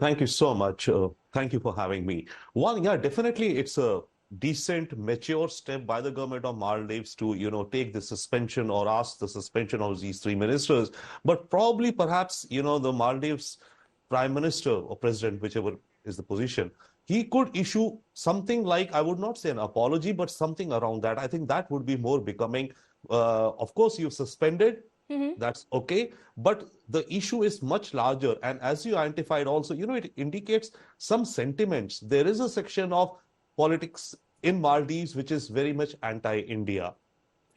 Thank you so much. Thank you for having me. One, yeah, definitely it's a decent, mature step by the government of Maldives to, take the suspension or ask the suspension of these three ministers. But probably, perhaps, the Maldives prime minister or president, whichever is the position, he could issue something like, I would not say an apology, but something around that. I think that would be more becoming. Of course, you've suspended. Hmm. That's okay. But the issue is much larger. And as you identified also, it indicates some sentiments. There is a section of politics in Maldives which is very much anti-India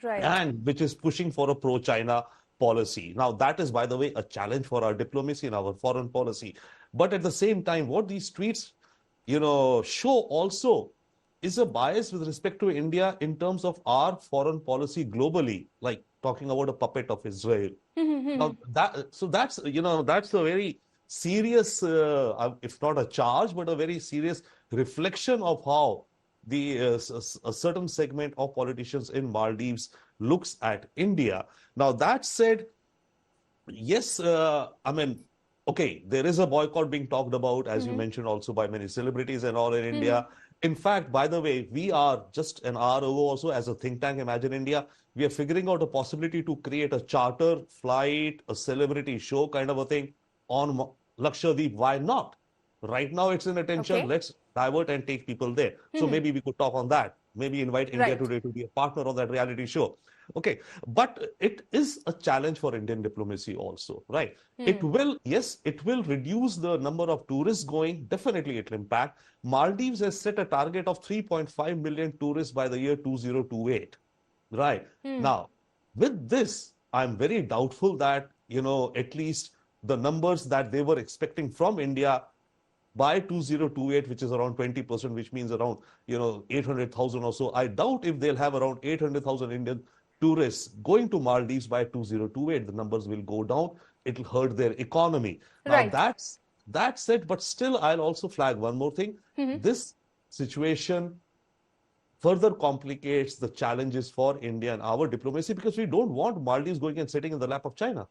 Right. and which is pushing for a pro-China policy. Now, that is, by the way, a challenge for our diplomacy and our foreign policy. But at the same time, what these tweets, show also is a bias with respect to India in terms of our foreign policy globally, like talking about a puppet of Israel. Now that's a very serious, if not a charge, but a very serious reflection of how a certain segment of politicians in Maldives looks at India. Now that said, yes, I mean, okay, there is a boycott being talked about, as you Hmm. mentioned, also by many celebrities and all in Hmm. India. In fact, by the way, we are just an hour ago also as a think tank, Imagine India, we are figuring out a possibility to create a charter flight, a celebrity show kind of a thing on Lakshadweep. Why not? Right now it's in attention. Okay. Let's divert and take people there. So Hmm. maybe we could talk on that. Maybe invite India Right. Today to be a partner on that reality show. Okay, but it is a challenge for Indian diplomacy also, right? It Hmm. will, yes, it will reduce the number of tourists going. Definitely, it will impact. Maldives has set a target of 3.5 million tourists by the year 2028. Right. Hmm. Now, with this, I'm very doubtful that, at least the numbers that they were expecting from India by 2028, which is around 20%, which means around, 800,000 or so. I doubt if they'll have around 800,000 Indian tourists going to Maldives by 2028. The numbers will go down. It'll hurt their economy. Now, Right. that's it. But still, I'll also flag one more thing. Hmm. This situation further complicates the challenges for India and our diplomacy because we don't want Maldives going and sitting in the lap of China.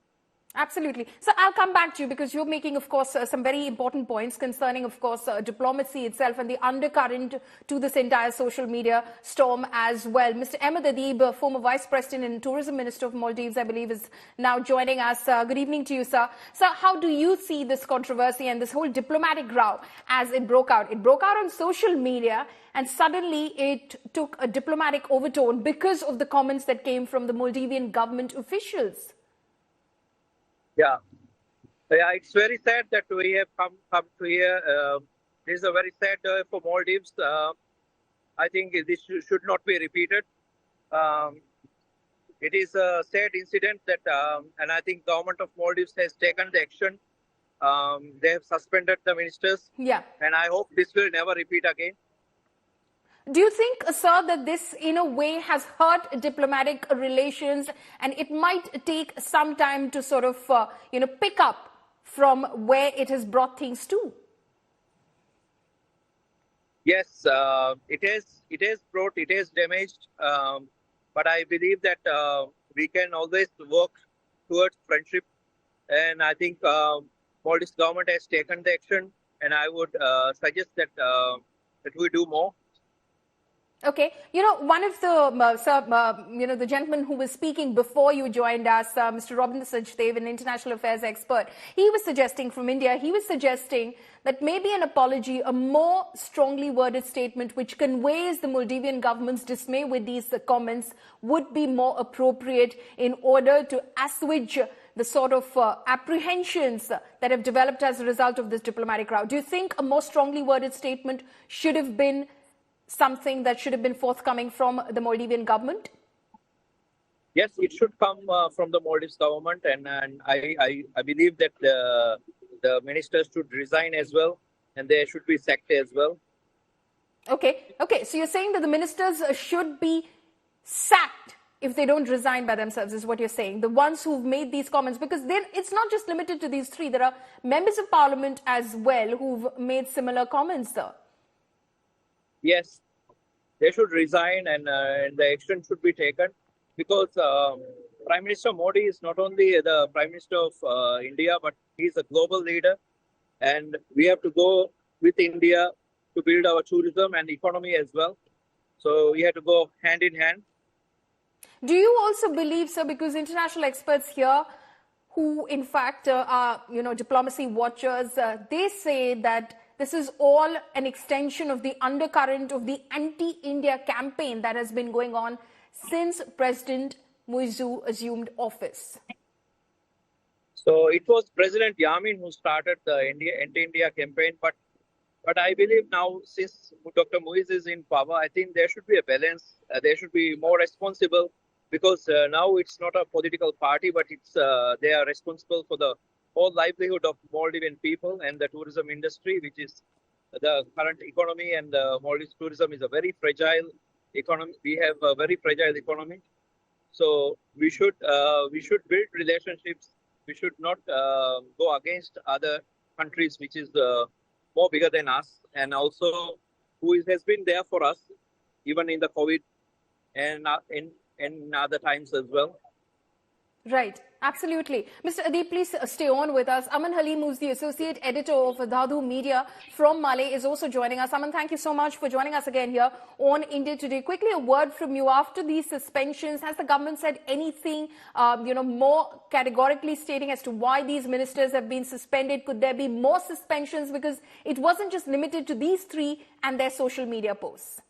Absolutely. So I'll come back to you because you're making, of course, some very important points concerning, of course, diplomacy itself and the undercurrent to this entire social media storm as well. Mr. Ahmed Adib, former Vice President and Tourism Minister of Maldives, I believe, is now joining us. Good evening to you, sir. Sir, how do you see this controversy and this whole diplomatic row as it broke out? It broke out on social media and suddenly it took a diplomatic overtone because of the comments that came from the Maldivian government officials. Yeah, yeah, it's very sad that we have come to here. This is a very sad for Maldives. I think this should not be repeated. Um, it is a sad incident that, and I think government of Maldives has taken the action. They have suspended the ministers, Yeah. and I hope this will never repeat again. Do you think, sir, that this in a way has hurt diplomatic relations and it might take some time to sort of, pick up from where it has brought things to? Yes, it has damaged, but I believe that we can always work towards friendship, and I think Maldives government has taken the action, and I would suggest that that we do more. Okay. One of the, sir, the gentleman who was speaking before you joined us, Mr. Robin Sajdev, an international affairs expert, he was suggesting from India, he was suggesting that maybe an apology, a more strongly worded statement which conveys the Maldivian government's dismay with these comments would be more appropriate in order to assuage the sort of apprehensions that have developed as a result of this diplomatic row. Do you think a more strongly worded statement should have been something that should have been forthcoming from the Maldivian government? Yes, it should come from the Maldives government, and I believe that the ministers should resign as well, and they should be sacked as well. Okay. So you're saying that the ministers should be sacked if they don't resign by themselves, is what you're saying. The ones who've made these comments, because then it's not just limited to these three. There are members of parliament as well who've made similar comments, sir. Yes, they should resign, and the action should be taken, because Prime Minister Modi is not only the Prime Minister of India, but he's a global leader, and we have to go with India to build our tourism and economy as well. So we have to go hand in hand. Do you also believe, sir, because international experts here who in fact are, diplomacy watchers, they say that this is all an extension of the undercurrent of the anti-India campaign that has been going on since President Muizu assumed office? So it was President Yamin who started the anti-India campaign, but I believe now, since Dr. Muiz is in power, I think there should be a balance. They should be more responsible, because now it's not a political party, but it's they are responsible for the whole livelihood of Maldivian people and the tourism industry, which is the current economy. And Maldives tourism is a very fragile economy. We have a very fragile economy, so we should build relationships. We should not go against other countries, which is more bigger than us, and also has been there for us, even in the COVID and in other times as well. Right, absolutely. Mr. Adeep, please stay on with us. Aman Halim, who's the Associate Editor of Dhadu Media from Malé, is also joining us. Aman, thank you so much for joining us again here on India Today. Quickly, a word from you. After these suspensions, has the government said anything, more categorically stating as to why these ministers have been suspended? Could there be more suspensions? Because it wasn't just limited to these three and their social media posts.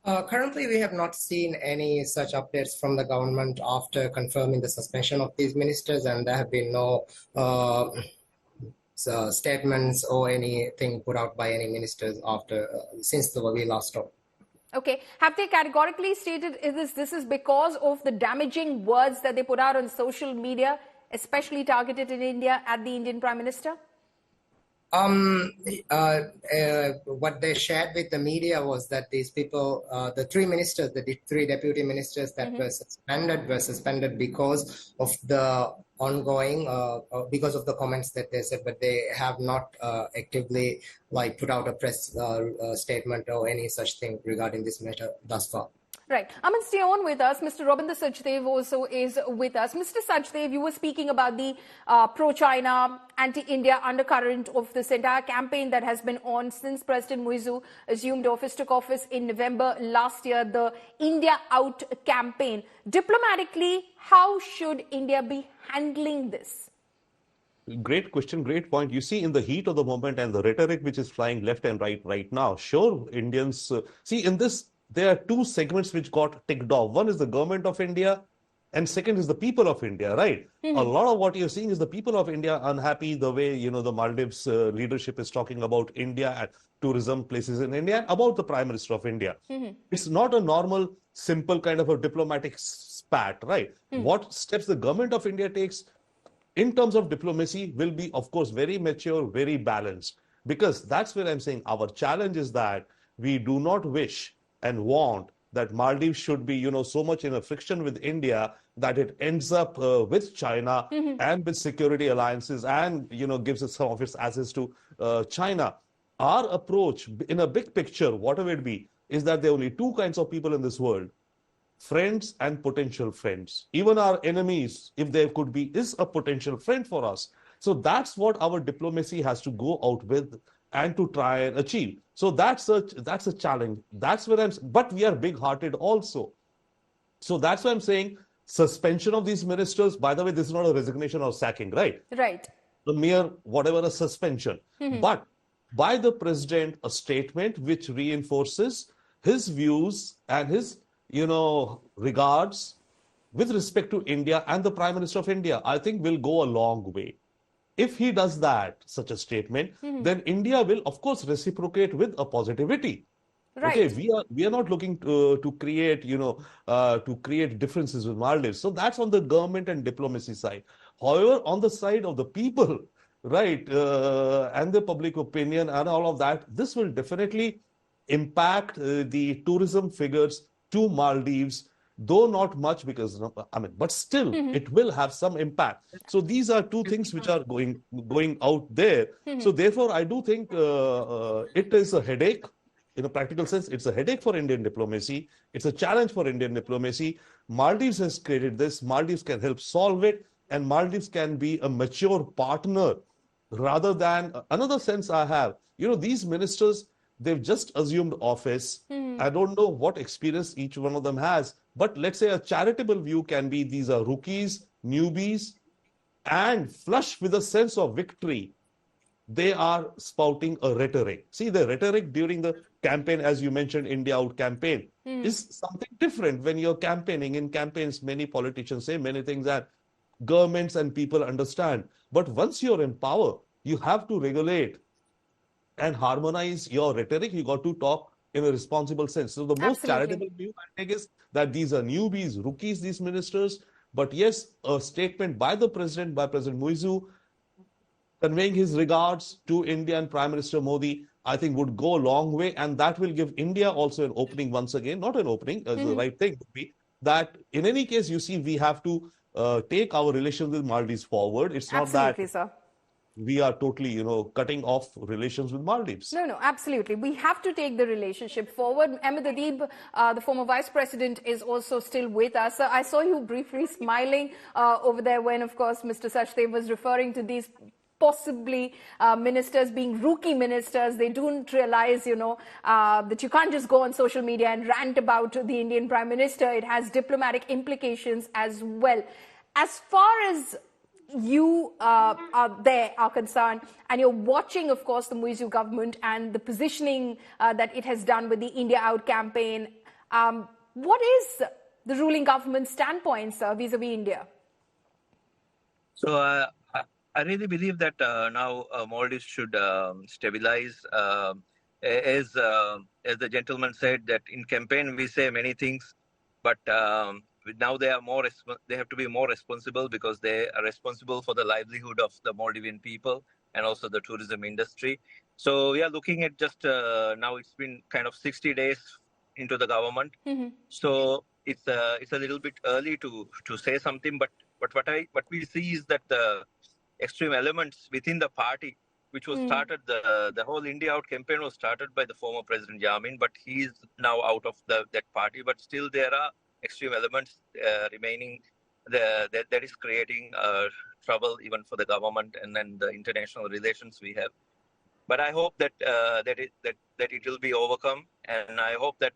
Currently, we have not seen any such updates from the government after confirming the suspension of these ministers, and there have been no statements or anything put out by any ministers since we last talked. Okay. Have they categorically stated this is because of the damaging words that they put out on social media, especially targeted in India at the Indian Prime Minister? What they shared with the media was that these people, the three ministers, the three deputy ministers that were suspended because of the ongoing, because of the comments that they said, but they have not actively put out a press statement or any such thing regarding this matter thus far. Right. Aman, stay on with us. Mr. Robinder Sachdev also is with us. Mr. Sachdev, you were speaking about the pro-China, anti-India undercurrent of this entire campaign that has been on since President Muizu took office in November last year, the India Out campaign. Diplomatically, how should India be handling this? Great question, great point. You see, in the heat of the moment and the rhetoric which is flying left and right now, sure, Indians, see, in this, there are two segments which got ticked off. One is the government of India, and second is the people of India, right? A lot of what you're seeing is the people of India unhappy the way, the Maldives leadership is talking about India and tourism places in India, and about the Prime Minister of India. It's not a normal, simple kind of a diplomatic spat, right? What steps the government of India takes in terms of diplomacy will be, of course, very mature, very balanced. Because that's where I'm saying our challenge is that we do not wish and want that Maldives should be, so much in a friction with India that it ends up with China and with security alliances and, gives us some of its assets to China. Our approach in a big picture, whatever it be, is that there are only two kinds of people in this world: friends and potential friends. Even our enemies, if there could be, is a potential friend for us. So that's what our diplomacy has to go out with and to try and achieve. So that's a challenge. That's where but we are big-hearted also. So that's why I'm saying suspension of these ministers. By the way, this is not a resignation or sacking, right? Right. The mere whatever a suspension. But by the president, a statement which reinforces his views and his, regards with respect to India and the Prime Minister of India, I think will go a long way. If he does that, such a statement, then India will, of course, reciprocate with a positivity. Right. Okay, we are not looking to create, to create differences with Maldives. So that's on the government and diplomacy side. However, on the side of the people, right, and the public opinion and all of that, this will definitely impact the tourism figures to Maldives, though not much, because but still it will have some impact. So these are two things which are going out there. So therefore, I do think it is a headache. In a practical sense, it's a headache for Indian diplomacy. It's a challenge for Indian diplomacy. Maldives has created this. Maldives can help solve it, and Maldives can be a mature partner rather than another sense I have, these ministers, they've just assumed office. I don't know what experience each one of them has, but let's say a charitable view can be these are rookies, newbies, and flush with a sense of victory, they are spouting a rhetoric. See, the rhetoric during the campaign, as you mentioned, India Out campaign, is something different. When you're campaigning, in campaigns, many politicians say many things that governments and people understand. But once you're in power, you have to regulate and harmonize your rhetoric. You got to talk in a responsible sense. So the most Absolutely. charitable view I think is that these are newbies, rookies, these ministers. But yes, a statement by the president, by President Muizu, conveying his regards to India and Prime Minister Modi, I think would go a long way. And that will give India also an opening once again, not an opening, the right thing would be that in any case, you see, we have to take our relations with Maldives forward. It's not that Absolutely, sir. we are totally, cutting off relations with Maldives. No, absolutely. We have to take the relationship forward. Ahmed Adib, the former vice president, is also still with us. I saw you briefly smiling over there when, of course, Mr. Sachdev was referring to these possibly ministers being rookie ministers. They don't realize, that you can't just go on social media and rant about the Indian Prime Minister. It has diplomatic implications as well. As far as you are concerned, and you're watching, of course, the Muizu government and the positioning that it has done with the India Out campaign, what is the ruling government's standpoint, sir, vis-a-vis India? So I really believe that now Maldives should stabilize. As the gentleman said, that in campaign we say many things, but now they have to be more responsible because they are responsible for the livelihood of the Maldivian people and also the tourism industry. So we are looking at just now it's been kind of 60 days into the government. So it's a little bit early to say something, but what we see is that the extreme elements within the party, which was started, the whole India Out campaign was started by the former President Yamin, but he is now out of that party. But still there are extreme elements remaining that is creating trouble even for the government and then the international relations we have. But I hope that it will be overcome, and I hope that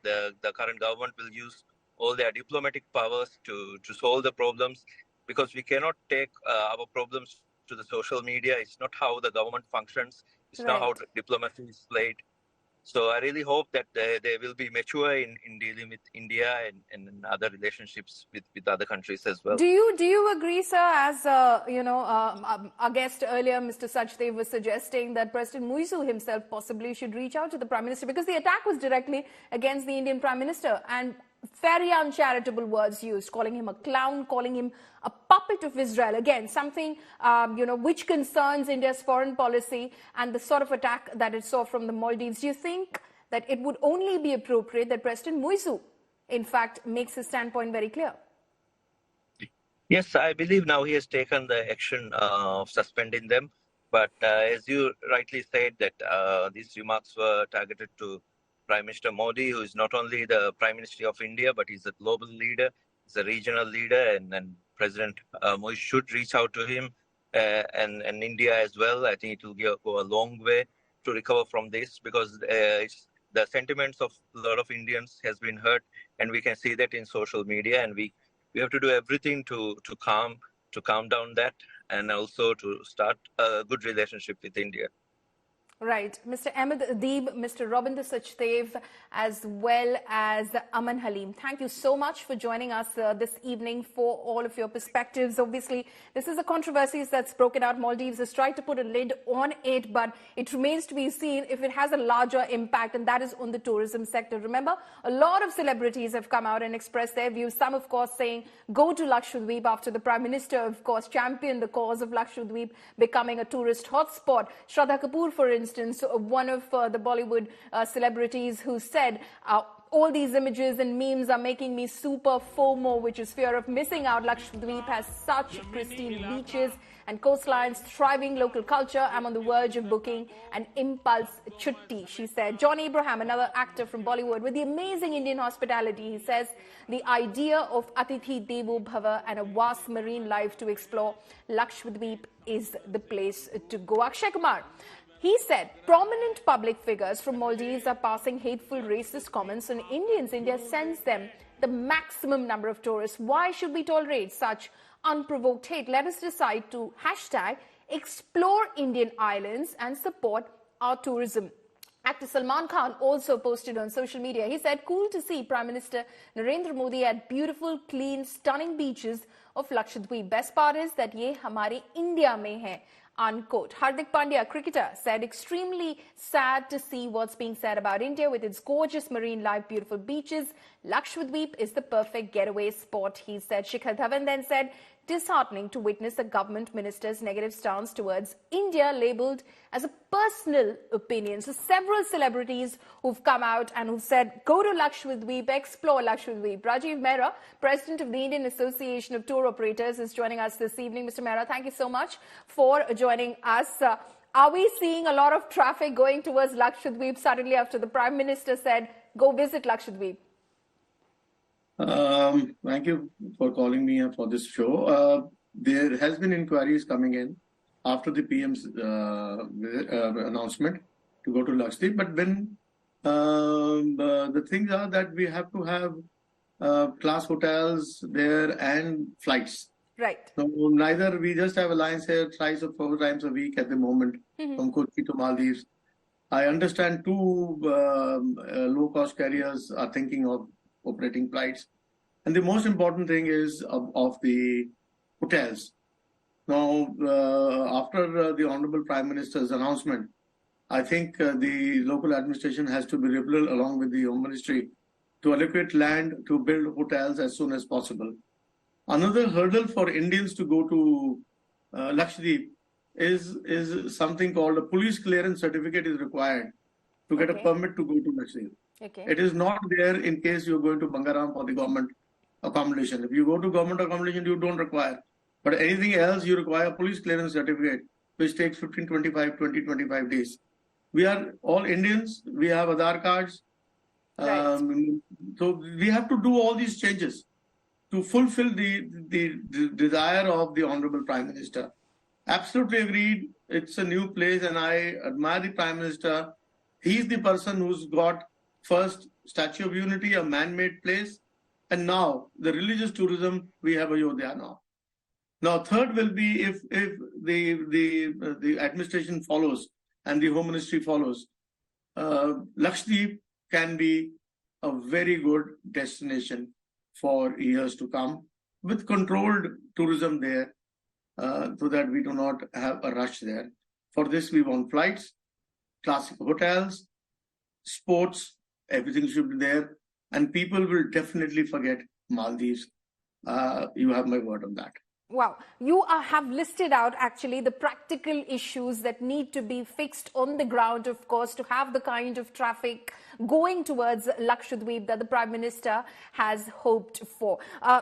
the current government will use all their diplomatic powers to solve the problems, because we cannot take our problems to the social media. It's not how the government functions. It's not how diplomacy is played. So I really hope that they will be mature in dealing with India and other relationships with other countries as well. Do you agree, sir, as our guest earlier, Mr. Sachdev, was suggesting that President Muizu himself possibly should reach out to the Prime Minister, because the attack was directly against the Indian Prime Minister, and very uncharitable words used, calling him a clown, calling him a puppet of Israel. Again, something, which concerns India's foreign policy and the sort of attack that it saw from the Maldives. Do you think that it would only be appropriate that President Muizu, in fact, makes his standpoint very clear? Yes, I believe now he has taken the action of suspending them. But as you rightly said, that these remarks were targeted to Prime Minister Modi, who is not only the Prime Minister of India, but he's a global leader, he's a regional leader, and President Modi should reach out to him and India as well. I think it will go a long way to recover from this, because the sentiments of a lot of Indians has been hurt, and we can see that in social media, and we have to do everything to calm down that, and also to start a good relationship with India. Right. Mr. Ahmed Adib, Mr. Robinder Sachdev, as well as Aman Halim. Thank you so much for joining us this evening for all of your perspectives. Obviously, this is a controversy that's broken out. Maldives has tried to put a lid on it, but it remains to be seen if it has a larger impact, and that is on the tourism sector. Remember, a lot of celebrities have come out and expressed their views. Some, of course, saying go to Lakshadweep after the Prime Minister, of course, championed the cause of Lakshadweep becoming a tourist hotspot. Shraddha Kapoor, for instance, one of the Bollywood celebrities, who said All these images and memes are making me super FOMO, which is fear of missing out. Lakshadweep has such pristine beaches and coastlines, thriving local culture. I'm on the verge of booking an impulse chutti, she said. John Abraham, another actor from Bollywood, with the amazing Indian hospitality, he says the idea of Atithi Devo Bhava and a vast marine life to explore, Lakshadweep is the place to go. Akshay Kumar, he said prominent public figures from Maldives are passing hateful racist comments on Indians. India sends them the maximum number of tourists. Why should we tolerate such unprovoked hate? Let us decide to hashtag explore Indian islands and support our tourism. Actor Salman Khan also posted on social media. He said, cool to see Prime Minister Narendra Modi at beautiful, clean, stunning beaches of Lakshadweep. Best part is that ye hamare India mein hai. Unquote. Hardik Pandya, cricketer, said extremely sad to see what's being said about India with its gorgeous marine life, beautiful beaches. Lakshadweep is the perfect getaway spot, he said. Shikhar Dhawan then said, disheartening to witness a government minister's negative stance towards India labelled as a personal opinion. So several celebrities who've come out and who've said, go to Lakshadweep, explore Lakshadweep. Rajiv Mehra, President of the Indian Association of Tour Operators, is joining us this evening. Mr. Mehra, thank you so much for joining us. Are we seeing a lot of traffic going towards Lakshadweep suddenly after the Prime Minister said, go visit Lakshadweep? Thank you for calling me for this show. There has been inquiries coming in after the PM's announcement to go to Lakshadweep. But when the things are that we have to have class hotels there and flights. Right. So neither we just have alliance here thrice or 4 times a week at the moment from Kochi to Maldives. I understand 2 low-cost carriers are thinking of operating flights. And the most important thing is of the hotels. Now, after the Honorable Prime Minister's announcement, I think the local administration has to be liberal along with the Home Ministry to allocate land to build hotels as soon as possible. Another hurdle for Indians to go to Lakshadweep is something called a police clearance certificate is required to get a permit to go to Lakshadweep. Okay. It is not there in case you're going to Bangaram for the government accommodation. If you go to government accommodation, you don't require. But anything else, you require a police clearance certificate, which takes 25 days. We are all Indians. We have Aadhaar cards. Right. So we have to do all these changes to fulfill the desire of the Honorable Prime Minister. Absolutely agreed. It's a new place, and I admire the Prime Minister. He's the person who's got first Statue of Unity, a man-made place, and now the religious tourism, we have Ayodhya now. Now, third will be if the administration follows and the Home Ministry follows, Lakshadweep can be a very good destination for years to come with controlled tourism there so that we do not have a rush there. For this, we want flights, classic hotels, sports, everything should be there. And people will definitely forget Maldives. You have my word on that. Wow. You have listed out actually the practical issues that need to be fixed on the ground, of course, to have the kind of traffic going towards Lakshadweep that the Prime Minister has hoped for.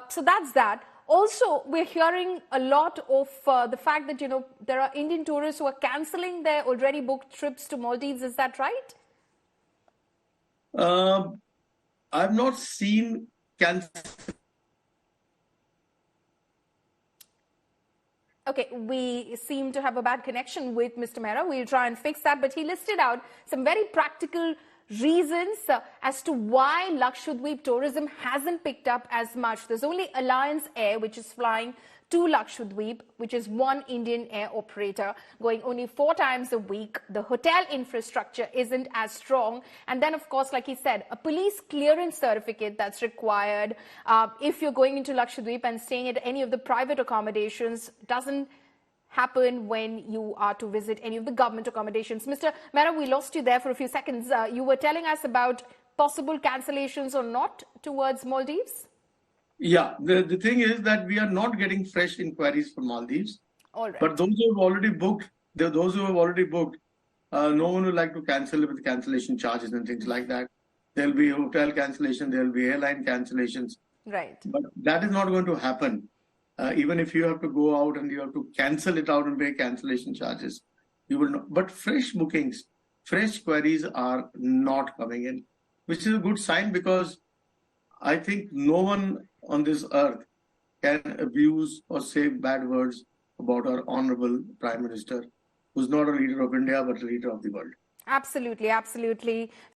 So that's that. Also, we're hearing a lot of the fact that, there are Indian tourists who are cancelling their already booked trips to Maldives. Is that right? I've not seen Okay, we seem to have a bad connection with Mr. Mehra. We'll try and fix that. But he listed out some very practical reasons as to why Lakshadweep tourism hasn't picked up as much. There's only Alliance Air, which is flying to Lakshadweep, which is one Indian air operator, going only 4 times a week. The hotel infrastructure isn't as strong. And then, of course, like he said, a police clearance certificate that's required if you're going into Lakshadweep and staying at any of the private accommodations doesn't happen when you are to visit any of the government accommodations. Mr. Mehra, we lost you there for a few seconds. You were telling us about possible cancellations or not towards Maldives? Yeah, the thing is that we are not getting fresh inquiries from Maldives. All right. But those who have already booked, no one would like to cancel with cancellation charges and things like that. there'll be hotel cancellation, there'll be airline cancellations. Right. But that is not going to happen. Even if you have to go out and you have to cancel it out and pay cancellation charges, you will not. But fresh bookings, fresh queries are not coming in, which is a good sign, because I think no one on this earth can abuse or say bad words about our honorable Prime Minister, who's not a leader of India, but a leader of the world. Absolutely, absolutely.